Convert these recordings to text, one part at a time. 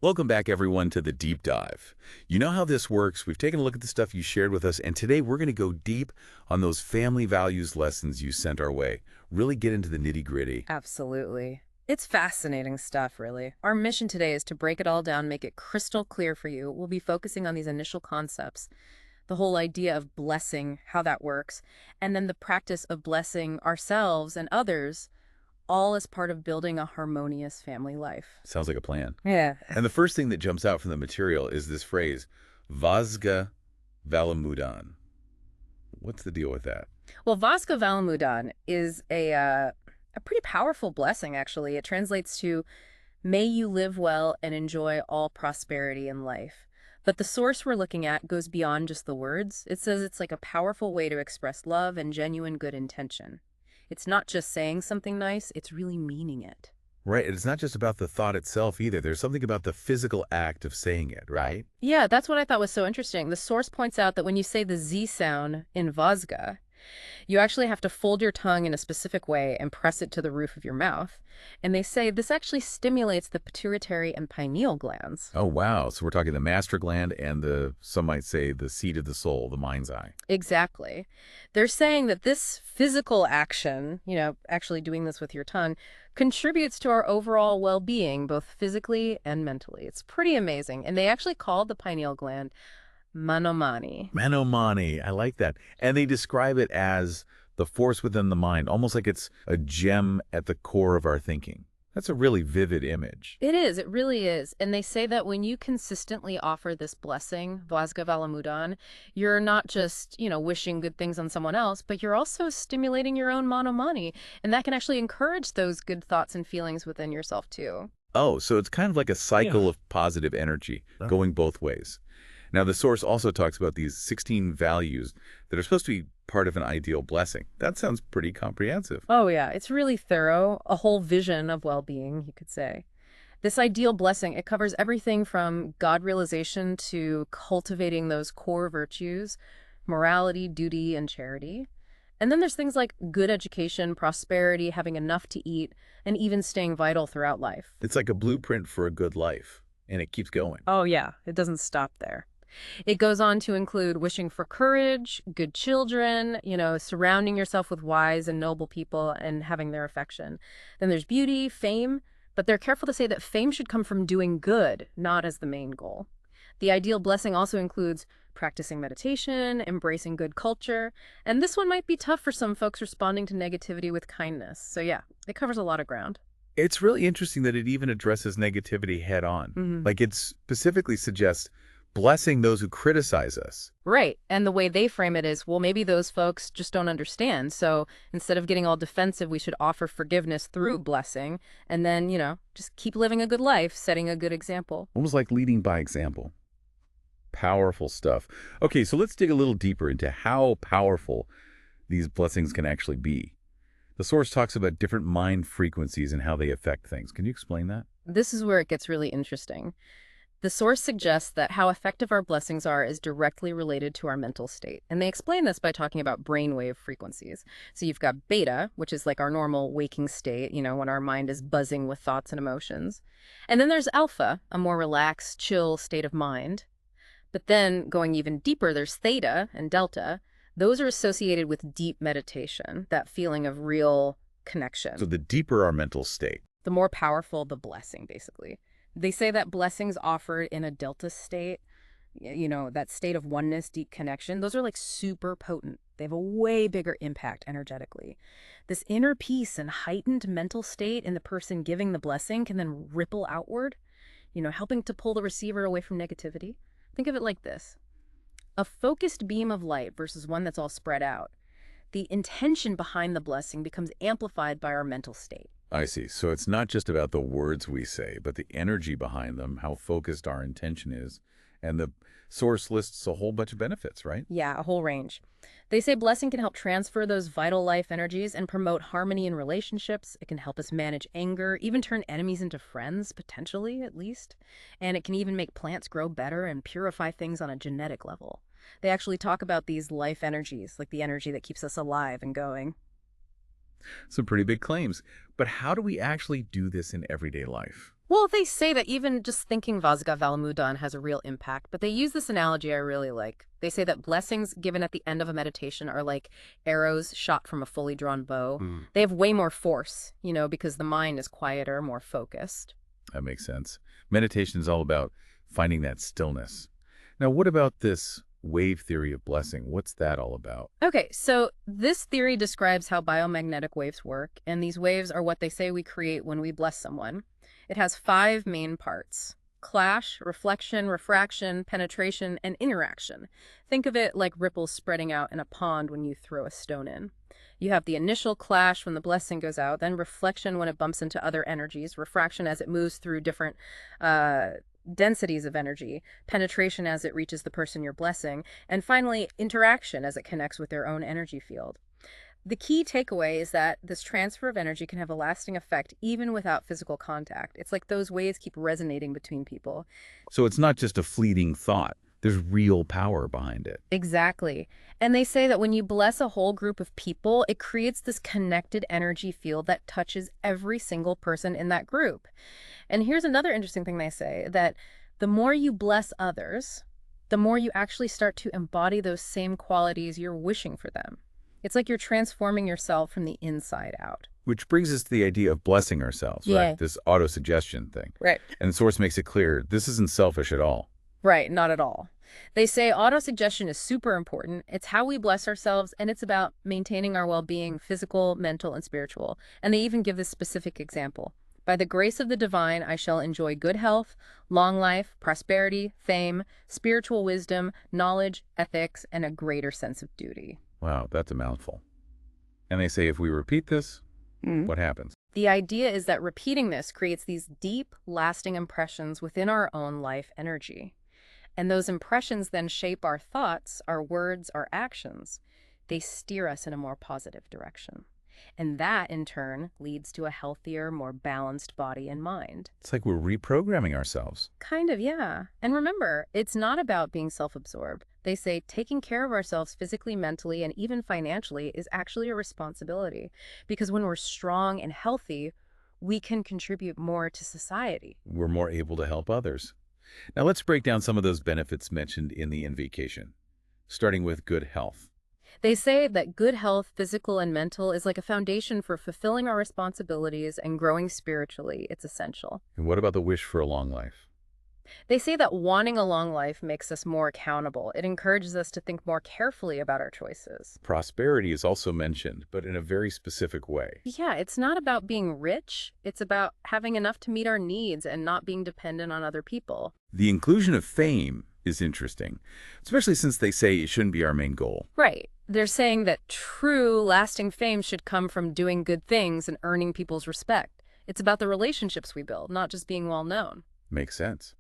Welcome back, everyone, to the Deep Dive. You know how this works. We've taken a look at the stuff you shared with us, and today we're going to go deep on those family values lessons you sent our way. Really get into the nitty-gritty. Absolutely. It's fascinating stuff, really. Our mission today is to break it all down, make it crystal clear for you. We'll be focusing on these initial concepts, the whole idea of blessing, how that works, and then the practice of blessing ourselves and others, all as part of building a harmonious family life. Sounds like a plan. Yeah. And the first thing that jumps out from the material is this phrase, Vazga Valamudan. What's the deal with that? Well, Vasco Valamudan is a pretty powerful blessing, actually. It translates to, may you live well and enjoy all prosperity in life. But the source we're looking at goes beyond just the words. It says it's like a powerful way to express love and genuine good intention. It's not just saying something nice, it's really meaning it. Right, and it's not just about the thought itself either. There's something about the physical act of saying it, right? Yeah, that's what I thought was so interesting. The source points out that when you say the Z sound in Vazga, you actually have to fold your tongue in a specific way and press it to the roof of your mouth. And they say this actually stimulates the pituitary and pineal glands. Oh, wow. So we're talking the master gland and some might say, the seat of the soul, the mind's eye. Exactly. They're saying that this physical action, actually doing this with your tongue, contributes to our overall well-being, both physically and mentally. It's pretty amazing. And they actually call the pineal gland Manomani. Manomani. I like that. And they describe it as the force within the mind, almost like it's a gem at the core of our thinking. That's a really vivid image. It is, it really is. And they say that when you consistently offer this blessing, Vazga Valamudan, you're not just, wishing good things on someone else, but you're also stimulating your own manomani. And that can actually encourage those good thoughts and feelings within yourself, too. Oh, so it's kind of like a cycle Yeah. of positive energy going both ways. Now, the source also talks about these 16 values that are supposed to be part of an ideal blessing. That sounds pretty comprehensive. Oh, yeah, it's really thorough, a whole vision of well-being, you could say. This ideal blessing, it covers everything from God realization to cultivating those core virtues, morality, duty, and charity. And then there's things like good education, prosperity, having enough to eat, and even staying vital throughout life. It's like a blueprint for a good life, and it keeps going. Oh, yeah, it doesn't stop there. It goes on to include wishing for courage, good children, surrounding yourself with wise and noble people and having their affection. Then there's beauty, fame, but they're careful to say that fame should come from doing good, not as the main goal. The ideal blessing also includes practicing meditation, embracing good culture, and this one might be tough for some folks responding to negativity with kindness. So yeah, it covers a lot of ground. It's really interesting that it even addresses negativity head on. Mhm. Like it specifically suggests blessing those who criticize us. Right. And the way they frame it is, well, maybe those folks just don't understand. So instead of getting all defensive, we should offer forgiveness through blessing and then, just keep living a good life, setting a good example. Almost like leading by example. Powerful stuff. Okay, so let's dig a little deeper into how powerful these blessings can actually be. The source talks about different mind frequencies and how they affect things. Can you explain that? This is where it gets really interesting. The source suggests that how effective our blessings are is directly related to our mental state. And they explain this by talking about brainwave frequencies. So you've got beta, which is like our normal waking state, when our mind is buzzing with thoughts and emotions. And then there's alpha, a more relaxed, chill state of mind. But then going even deeper, there's theta and delta. Those are associated with deep meditation, that feeling of real connection. So the deeper our mental state. The more powerful the blessing, basically. They say that blessings offered in a delta state, that state of oneness, deep connection, those are like super potent. They have a way bigger impact energetically. This inner peace and heightened mental state in the person giving the blessing can then ripple outward, helping to pull the receiver away from negativity. Think of it like this. A focused beam of light versus one that's all spread out. The intention behind the blessing becomes amplified by our mental state. I see. So it's not just about the words we say, but the energy behind them, how focused our intention is. And the source lists a whole bunch of benefits, right? Yeah, a whole range. They say blessing can help transfer those vital life energies and promote harmony in relationships. It can help us manage anger, even turn enemies into friends, potentially, at least. And it can even make plants grow better and purify things on a genetic level. They actually talk about these life energies, like the energy that keeps us alive and going. Some pretty big claims. But how do we actually do this in everyday life? Well, they say that even just thinking Vazga Valamudan has a real impact, but they use this analogy I really like. They say that blessings given at the end of a meditation are like arrows shot from a fully drawn bow. Mm. They have way more force, because the mind is quieter, more focused. That makes sense. Meditation is all about finding that stillness. Now, what about this wave theory of blessing? What's that all about? Okay, so this theory describes how biomagnetic waves work, and these waves are what they say we create when we bless someone. It has 5 main parts: clash, reflection, refraction, penetration, and interaction. Think of it like ripples spreading out in a pond when you throw a stone in. You have the initial clash when the blessing goes out, then reflection when it bumps into other energies, refraction as it moves through different uh, densities of energy, penetration as it reaches the person you're blessing, and finally, interaction as it connects with their own energy field. The key takeaway is that this transfer of energy can have a lasting effect even without physical contact. It's like those waves keep resonating between people. So it's not just a fleeting thought. There's real power behind it. Exactly. And they say that when you bless a whole group of people, it creates this connected energy field that touches every single person in that group. And here's another interesting thing they say, that the more you bless others, the more you actually start to embody those same qualities you're wishing for them. It's like you're transforming yourself from the inside out. Which brings us to the idea of blessing ourselves, Yeah. right? This auto-suggestion thing. Right. And the Source makes it clear this isn't selfish at all. Right, not at all. They say autosuggestion is super important. It's how we bless ourselves, and it's about maintaining our well-being, physical, mental, and spiritual. And they even give this specific example. By the grace of the divine, I shall enjoy good health, long life, prosperity, fame, spiritual wisdom, knowledge, ethics, and a greater sense of duty. Wow, that's a mouthful. And they say if we repeat this, what happens? The idea is that repeating this creates these deep, lasting impressions within our own life energy. And those impressions then shape our thoughts, our words, our actions. They steer us in a more positive direction. And that, in turn, leads to a healthier, more balanced body and mind. It's like we're reprogramming ourselves. Kind of, yeah. And remember, it's not about being self-absorbed. They say taking care of ourselves physically, mentally, and even financially is actually a responsibility. Because when we're strong and healthy, we can contribute more to society. We're more able to help others. Now let's break down some of those benefits mentioned in the invocation, starting with good health. They say that good health, physical and mental, is like a foundation for fulfilling our responsibilities and growing spiritually. It's essential. And what about the wish for a long life? They say that wanting a long life makes us more accountable. It encourages us to think more carefully about our choices. Prosperity is also mentioned, but in a very specific way. Yeah, it's not about being rich. It's about having enough to meet our needs and not being dependent on other people. The inclusion of fame is interesting, especially since they say it shouldn't be our main goal. Right. They're saying that true, lasting fame should come from doing good things and earning people's respect. It's about the relationships we build, not just being well known. Makes sense.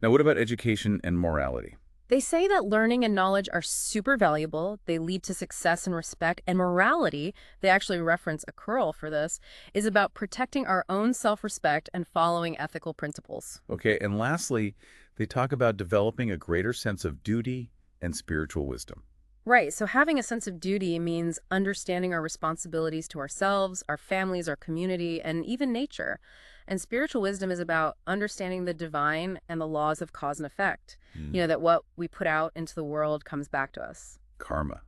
Now, what about education and morality? They say that learning and knowledge are super valuable. They lead to success and respect. And morality, they actually reference a curl for this, is about protecting our own self-respect and following ethical principles. Okay, and lastly, they talk about developing a greater sense of duty and spiritual wisdom. Right, so having a sense of duty means understanding our responsibilities to ourselves, our families, our community, and even nature. And spiritual wisdom is about understanding the divine and the laws of cause and effect. That what we put out into the world comes back to us. Karma.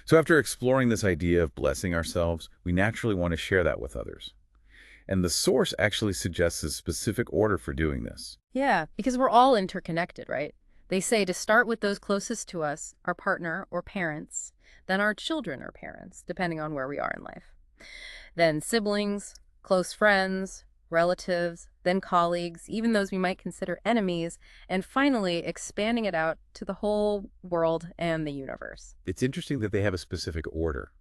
So after exploring this idea of blessing ourselves, we naturally want to share that with others. And the Source actually suggests a specific order for doing this. Yeah, because we're all interconnected, right? They say to start with those closest to us, our partner or parents, then our children or parents, depending on where we are in life. Then siblings, close friends, relatives, then colleagues, even those we might consider enemies, and finally expanding it out to the whole world and the universe. It's interesting that they have a specific order.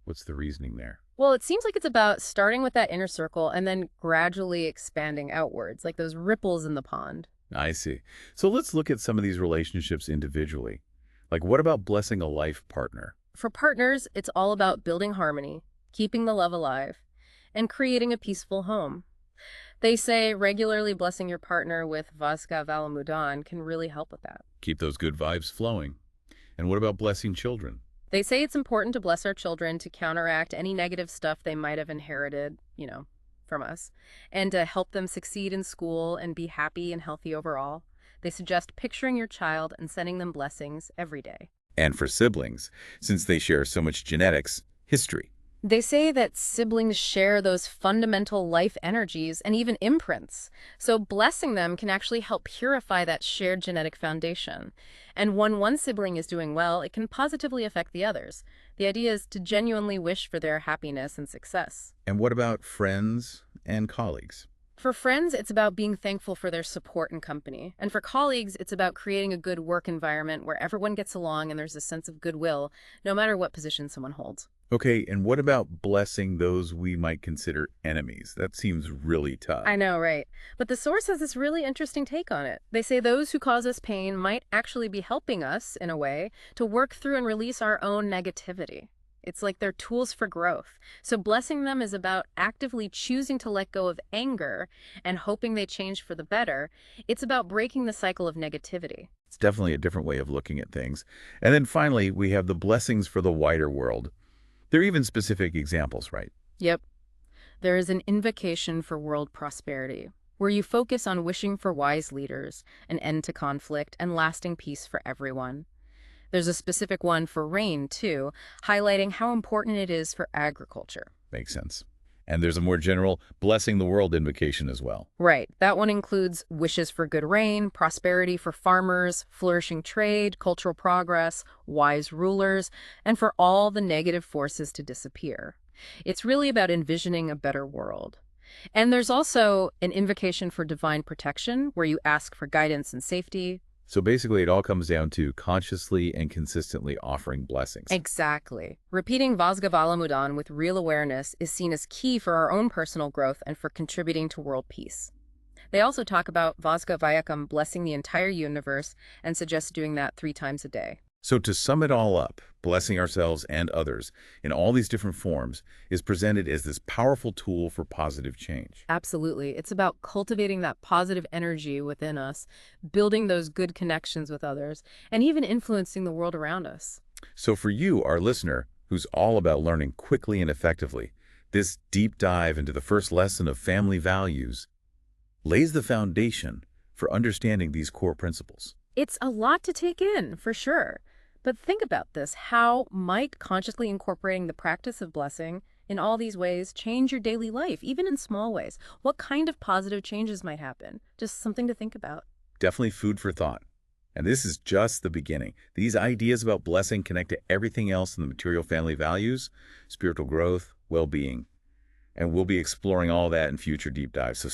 What's the reasoning there? Well, it seems like it's about starting with that inner circle and then gradually expanding outwards, like those ripples in the pond. I see. So let's look at some of these relationships individually. Like, what about blessing a life partner? For partners, it's all about building harmony, keeping the love alive, and creating a peaceful home. They say regularly blessing your partner with Vaska Valamudan can really help with that. Keep those good vibes flowing. And what about blessing children? They say it's important to bless our children to counteract any negative stuff they might have inherited, from us, and to help them succeed in school and be happy and healthy overall. They suggest picturing your child and sending them blessings every day. And for siblings, since they share so much genetics, history. They say that siblings share those fundamental life energies and even imprints. So blessing them can actually help purify that shared genetic foundation. And when one sibling is doing well, it can positively affect the others. The idea is to genuinely wish for their happiness and success. And what about friends and colleagues? For friends, it's about being thankful for their support and company. And for colleagues, it's about creating a good work environment where everyone gets along and there's a sense of goodwill, no matter what position someone holds. Okay, and what about blessing those we might consider enemies? That seems really tough. I know, right? But the source has this really interesting take on it. They say those who cause us pain might actually be helping us, in a way, to work through and release our own negativity. It's like they're tools for growth. So blessing them is about actively choosing to let go of anger and hoping they change for the better. It's about breaking the cycle of negativity. It's definitely a different way of looking at things. And then finally, we have the blessings for the wider world. There are even specific examples, right? Yep. There is an invocation for world prosperity, where you focus on wishing for wise leaders, an end to conflict, and lasting peace for everyone. There's a specific one for rain, too, highlighting how important it is for agriculture. Makes sense. And there's a more general blessing the world invocation as well. Right. That one includes wishes for good rain, prosperity for farmers, flourishing trade, cultural progress, wise rulers, and for all the negative forces to disappear. It's really about envisioning a better world. And there's also an invocation for divine protection, where you ask for guidance and safety. So basically, it all comes down to consciously and consistently offering blessings. Exactly. Repeating Vasgavalamudan with real awareness is seen as key for our own personal growth and for contributing to world peace. They also talk about Vasgavayakam blessing the entire universe and suggest doing that 3 times a day. So to sum it all up, blessing ourselves and others in all these different forms is presented as this powerful tool for positive change. Absolutely. It's about cultivating that positive energy within us, building those good connections with others, and even influencing the world around us. So for you, our listener, who's all about learning quickly and effectively, this deep dive into the first lesson of family values lays the foundation for understanding these core principles. It's a lot to take in, for sure. But think about this. How might consciously incorporating the practice of blessing in all these ways change your daily life, even in small ways? What kind of positive changes might happen? Just something to think about. Definitely food for thought. And this is just the beginning. These ideas about blessing connect to everything else in the material family values, spiritual growth, well-being. And we'll be exploring all that in future deep dives. So